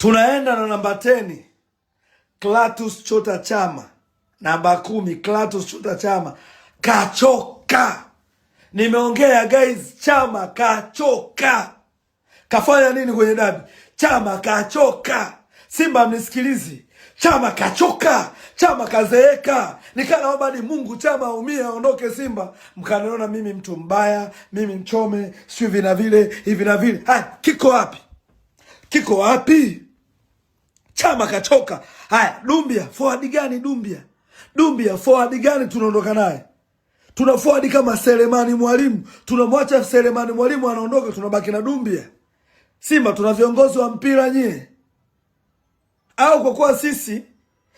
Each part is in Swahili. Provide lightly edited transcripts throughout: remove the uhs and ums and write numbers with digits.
Tunaenda na namba 10 Clatous Chota Chama, namba 10 Clatous Chota Chama kachoka. Nimeongea guys, Chama kachoka. Kafanya nini kwenye dabi? Chama kachoka. Simba mnisikilizi, Chama kachoka, Chama kazeeka. Nikanaomba ni Mungu Chama aumie aondoke Simba. Mkaniona mimi mtu mbaya, mimi mchome, sio hivi na vile, hivi na vile. Haya, kiko wapi? Kiko wapi? Chama kachoka. Haya, Dumbia forward gani? Dumbia forward gani tunaondoka naye? Tuna forward kama Selemani Mwalimu. Tunamwacha Selemani Mwalimu anaondoka, tunabaki na Dumbia. Simba tuna viongozi wa mpira nyie? Au kwa kuwa sisi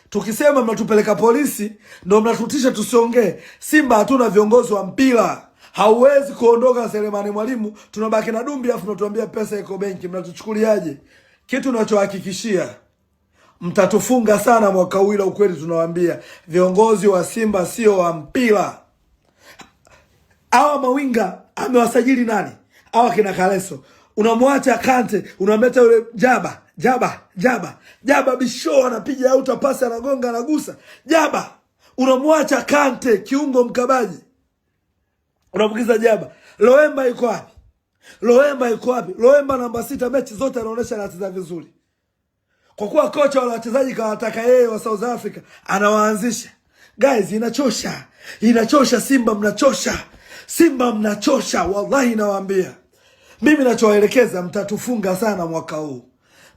tukisema mnatupeleka polisi ndio mnatutisha tusiongee? Simba hatuna viongozi wa mpira. Hauwezi kuondoka Selemani Mwalimu, tunabaki na Dumbia afu mnatuambia pesa iko benki. Mnatuchukuliaje? Kitu ninachohakikishia, mtatufunga sana mwaka huu, ila ukweli tunawaambia viongozi wa Simba sio wa mpira. Hawa mawinga amewasajili nani? Hawa kina Kaleso. Unamwacha Kante, unamleta yule Jaba Bisho anapiga auta pasi, anagonga, anagusa. Jaba. Unamwacha Kante kiungo mkabaji, unamukiza Jaba. Loemba yuko wapi? Loemba namba 6 mechi zote anaonesha anacheza vizuri. Kwa kuwa kocha wala wachezaji kawataka yeye wa South Africa, anawaanzisha. Guys, inachosha. Simba mnachosha, wallahi nawaambia. Mimi nachowaelekeza, mtatufunga sana mwaka huu.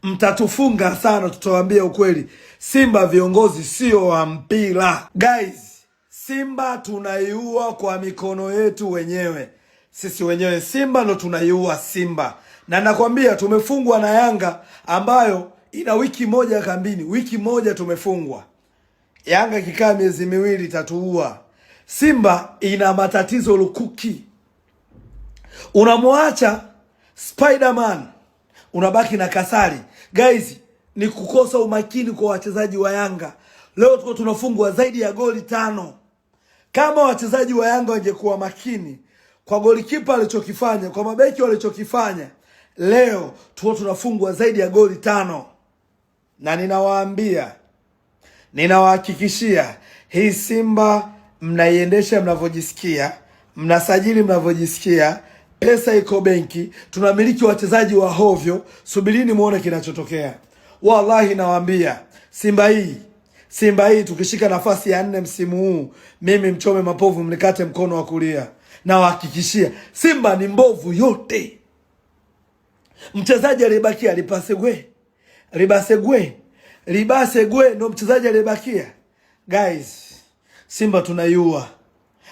Mtatufunga sana, tutawaambia ukweli. Simba viongozi sio wa mpira. Guys, Simba tunaiua kwa mikono yetu wenyewe. Sisi wenyewe Simba ndo tunaiua Simba. Na nakwambia tumefungwa na Yanga ambayo ina wiki moja kambini. Wiki moja tumefungwa. Yanga kikaa miezi miwili tatuua. Simba ina matatizo lukuki. Unamwacha Spiderman, unabaki na Kasari. Guys, ni kukosa umakini kwa wachezaji wa Yanga. Leo tuko tunafungwa zaidi ya goli 5. Kama wachezaji wa Yanga wangekuwa makini kwa golikipa alichokifanya, kwa mabeki walichokifanya, leo tuko tunafungwa zaidi ya goli 5. Na ninawaambia, ninawahakikishia, hii Simba mnaiendesha mnavyojisikia, mnasajili mnavyojisikia, pesa iko benki, tunamiliki wachezaji wa hovyo. Subirini muone kinachotokea. Wallahi nawaambia, Simba hii tukishika nafasi ya 4 msimu huu, mimi mchome mapovu mnikate mkono wa kulia. Nawahakikishia Simba ni mbovu yote. Mchezaji aliyebakia Libasegwe ndo mchezaji aliyebakia. Guys, Simba tunaiua.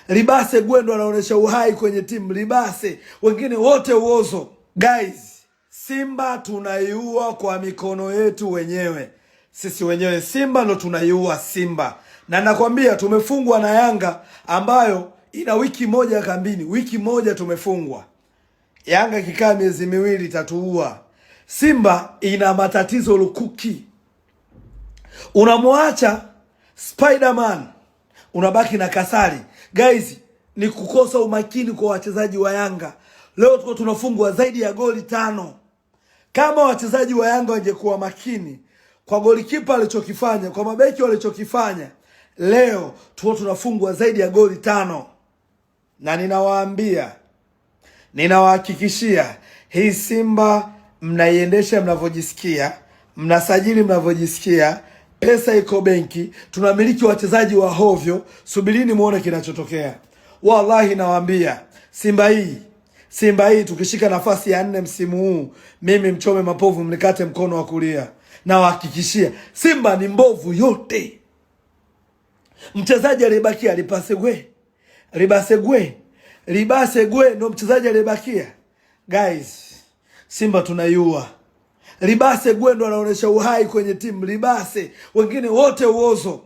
Libasegwe ndo anaonesha uhai kwenye timu. Libase, wengine wote uozo. Guys, Simba tunaiua kwa mikono yetu wenyewe. Sisi wenyewe Simba ndo tunaiua Simba. Na nakwambia tumefungwa na Yanga ambayo ina wiki moja kambini. Wiki moja tumefungwa. Yanga kikaa miezi miwili tatuua. Simba ina matatizo lukuki. Unamwacha Spiderman, unabaki na Kasari. Guys, ni kukosa umakini kwa wachezaji wa Yanga. Leo tuko tunafungwa zaidi ya goli 5. Kama wachezaji wa Yanga wangekuwa makini kwa golikipa alichokifanya, kwa mabeki walichokifanya, leo tuko tunafungwa zaidi ya goli 5. Na ninawaambia, ninawahakikishia, hii Simba mnaiendesha mnavyojisikia, mnasajili mnavyojisikia, pesa iko benki, tunamiliki wachezaji wa hovyo. Subirini muone kinachotokea. Wallahi nawaambia, Simba hii tukishika nafasi ya 4 msimu huu, mimi mchome mapovu mnikate mkono wa kulia. Nawahakikishia Simba ni mbovu yote. Mchezaji aliyebakia Libasegwe ndo mchezaji aliyebakia. Guys, Simba tunaiua. Libasegwe ndo anaonesha uhai kwenye timu. Libase, wengine wote uozo.